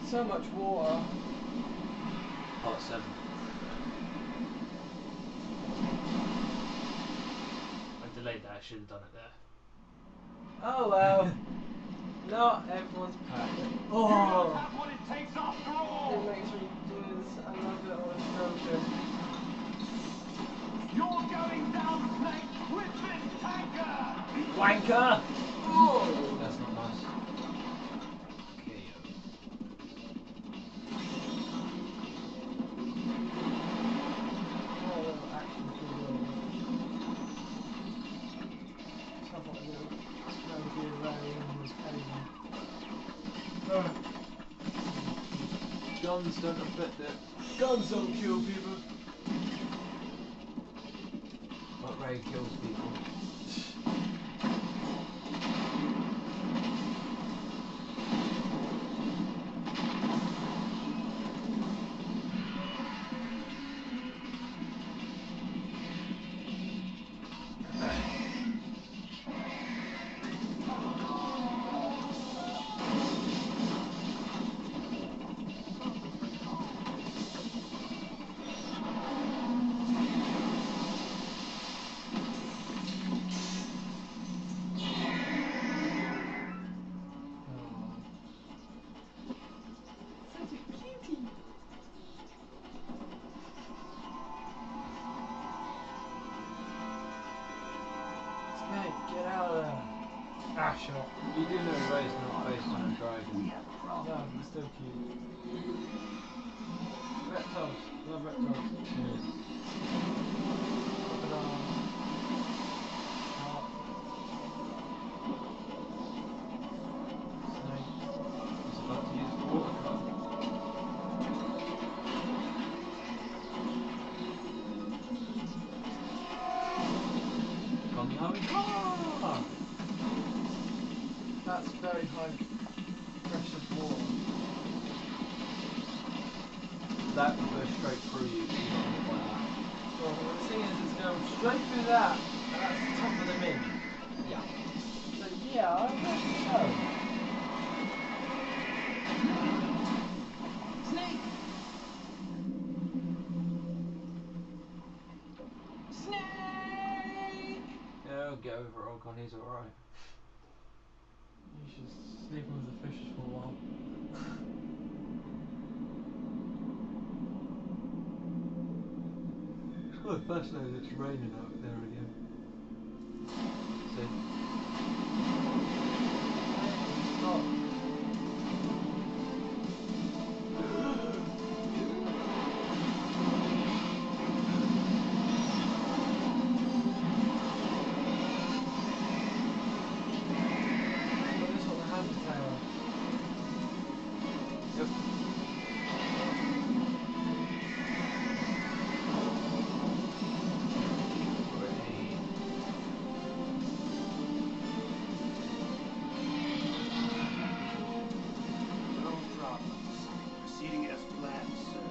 So much water. Part 7. I delayed that, I should have done it there. Oh well. Not everyone's perfect. Oh! That's what it takes after all! It makes me do this. I love it on a stroker. You're going down, Snake, with this tanker! Wanker! Oh! That's not nice. KO. Oh, little action figure. Stuff like little smoky around his caving. Guns don't affect it. Guns don't kill people. But Ray kills people. Get out of there. Ah, shot. You do know Ray's not based on a dragon. We have a problem. No, he's still cute. Reptiles. Love reptiles. Crocodile. Shark. Snake. He's about to use the water cup. Kamehameha! That's very high pressure water. That will go straight through you. You don't want that. Well, the thing is, it's going straight through that, and that's the top of the min. Yeah. So yeah, I guess so. Snake! Snake! Yeah, I'll get over Ogon, he's alright. You should sleep with the fishes for a while. It's quite fascinating it's raining out there again. See? Stop. Yep. No problems. Proceeding as planned, sir.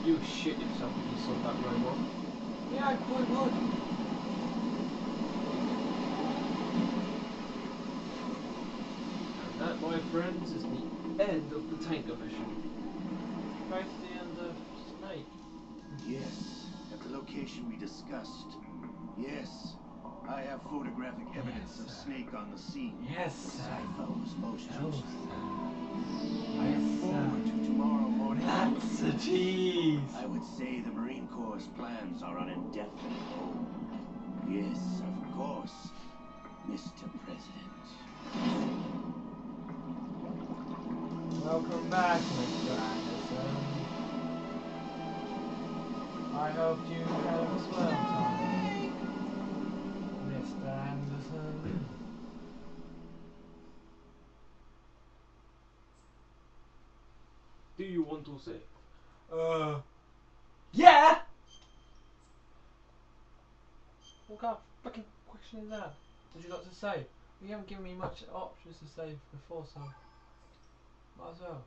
You would shit yourself if you saw that robot. Yeah, I quite would. And that, my friends, is the end of the tanker mission. Right to the end of Snake. Yes, at the location we discussed. Yes, I have photographic evidence of Snake on the scene. Yes, Cypho's motions. I Yes, look forward to tomorrow morning. That's a tease. I would say the Marine Corps' plans are on indefinite hold. Yes, of course, Mr. President. Welcome back, Mr. Anderson. I hope you had a swell time, Mr. Anderson. Do you want to say? Yeah! What kind of fucking question is that? What you got to say? You haven't given me much options to say before, so might as well.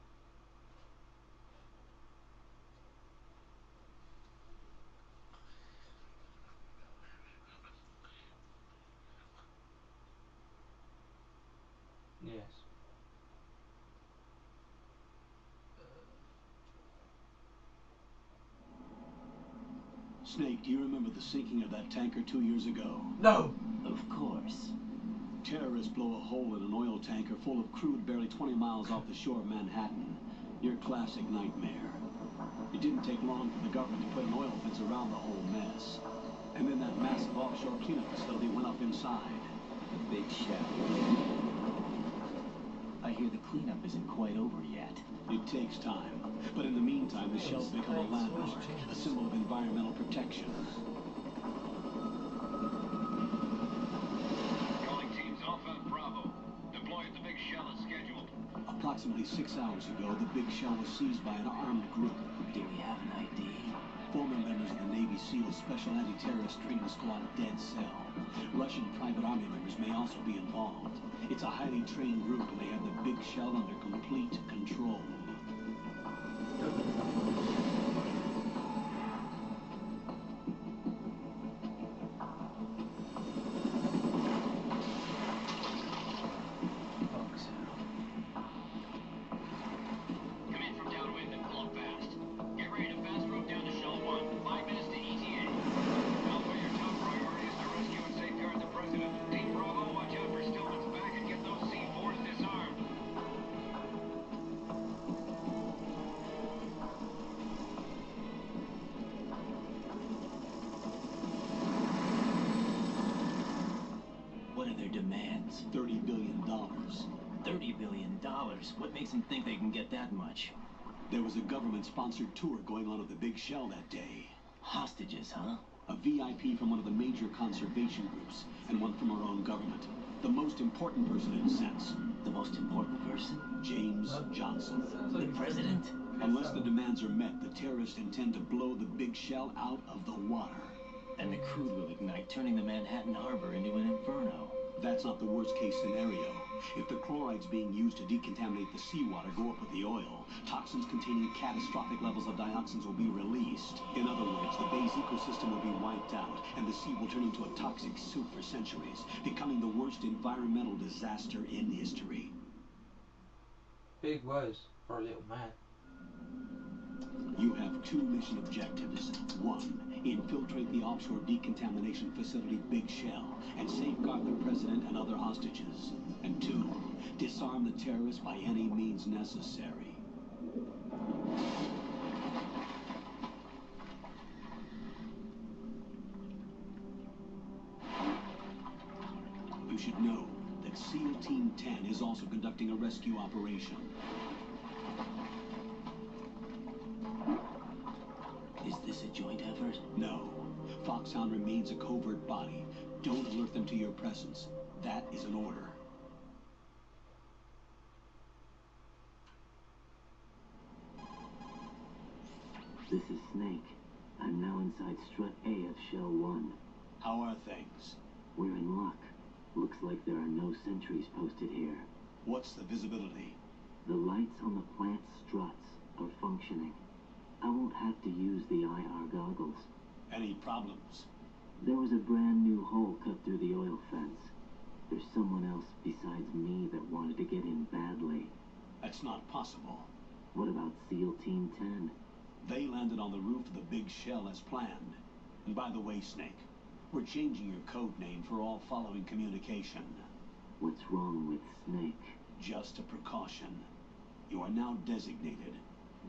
Snake, do you remember the sinking of that tanker 2 years ago? No! Of course. Terrorists blow a hole in an oil tanker full of crude barely 20 miles off the shore of Manhattan. Your classic nightmare. It didn't take long for the government to put an oil fence around the whole mess. And then that massive offshore cleanup facility went up inside. The big shell. I hear the cleanup isn't quite over yet. It takes time. But in the meantime, the shell's become a landmark, a symbol of environmental protection. Calling teams Alpha and Bravo. Deploy at the big shell as scheduled. Approximately 6 hours ago, the big shell was seized by an armed group. Do we have an ID? Former members of the Navy SEAL Special Anti-Terrorist Training Squad Dead Cell. Russian private army members may also be involved. It's a highly trained group and they have the big shell under complete control. Come in from downwind and pull up fast. Get ready to fast road down to Shell 1. 5 minutes to ETA. Alpha, your top priority is to rescue and safeguard the president. Team Bravo, watch out for Stillman's back and get those C4s disarmed. What are their demands? $30 billion. $30 billion. What makes them think they can get that much? There was a government-sponsored tour going on at the big shell that day. Hostages, huh? A VIP from one of the major conservation groups, and one from our own government. The most important person in a sense. The most important person? James Johnson. Sounds The like president? Unless the demands are met, the terrorists intend to blow the big shell out of the water. And the crude will ignite, turning the Manhattan Harbor into an inferno. That's not the worst-case scenario. If the chlorides being used to decontaminate the seawater go up with the oil, toxins containing catastrophic levels of dioxins will be released. In other words, the bay's ecosystem will be wiped out, and the sea will turn into a toxic soup for centuries, becoming the worst environmental disaster in history. big words for a little man. You have 2 mission objectives. 1, infiltrate the offshore decontamination facility Big Shell and safeguard the president and other hostages. And 2, disarm the terrorists by any means necessary. You should know that SEAL Team 10 is also conducting a rescue operation. Is this a joint effort? No. Foxhound remains a covert body. Don't alert them to your presence. That is an order. This is Snake. I'm now inside Strut A of Shell 1. How are things? We're in luck. Looks like there are no sentries posted here. What's the visibility? The lights on the plant struts are functioning. I won't have to use the IR goggles. Any problems? There was a brand new hole cut through the oil fence. There's someone else besides me that wanted to get in badly. That's not possible. What about SEAL Team 10? They landed on the roof of the Big Shell as planned. And by the way, Snake, we're changing your code name for all following communication. What's wrong with Snake? Just a precaution. You are now designated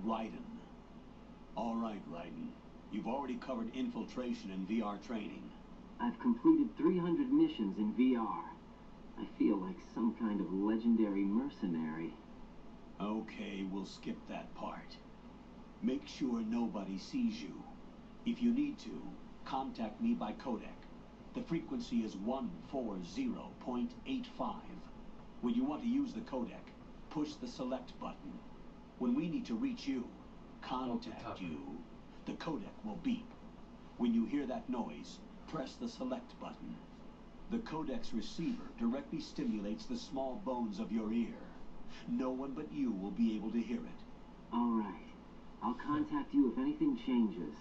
Raiden. All right, Raiden. You've already covered infiltration and VR training. I've completed 300 missions in VR. I feel like some kind of legendary mercenary. Okay, we'll skip that part. Make sure nobody sees you. If you need to, contact me by codec. The frequency is 140.85. When you want to use the codec, push the select button. When we need to reach you, contact you, the codec will beep. When you hear that noise, press the select button. The codec's receiver directly stimulates the small bones of your ear. No one but you will be able to hear it. All right. I'll contact you if anything changes.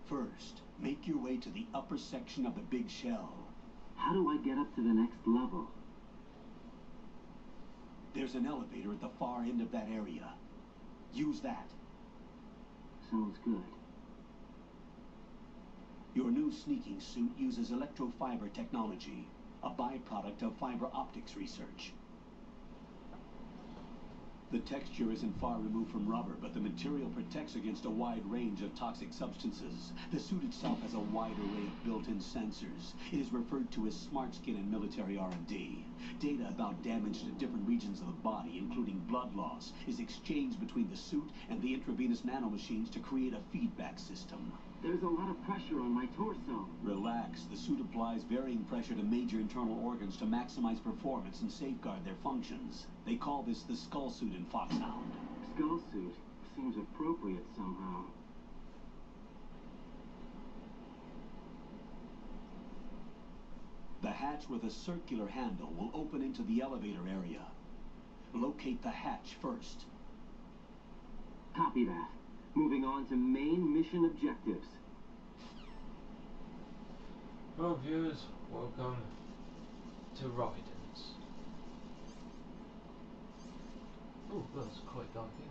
First, make your way to the upper section of the Big Shell. How do I get up to the next level? There's an elevator at the far end of that area. Use that. Sounds good. Your new sneaking suit uses electrofiber technology, a byproduct of fiber optics research. The texture isn't far removed from rubber, but the material protects against a wide range of toxic substances. The suit itself has a wide array of built-in sensors. It is referred to as smart skin in military R&D. Data about damage to different regions of the body, including blood loss, is exchanged between the suit and the intravenous nanomachines to create a feedback system. There's a lot of pressure on my torso. Relax. The suit applies varying pressure to major internal organs to maximize performance and safeguard their functions. They call this the skull suit in Foxhound. Skull suit seems appropriate somehow. The hatch with a circular handle will open into the elevator area. Locate the hatch first. Copy that. Moving on to main mission objectives. Hello viewers, welcome to Riders. Oh, that's quite dark here.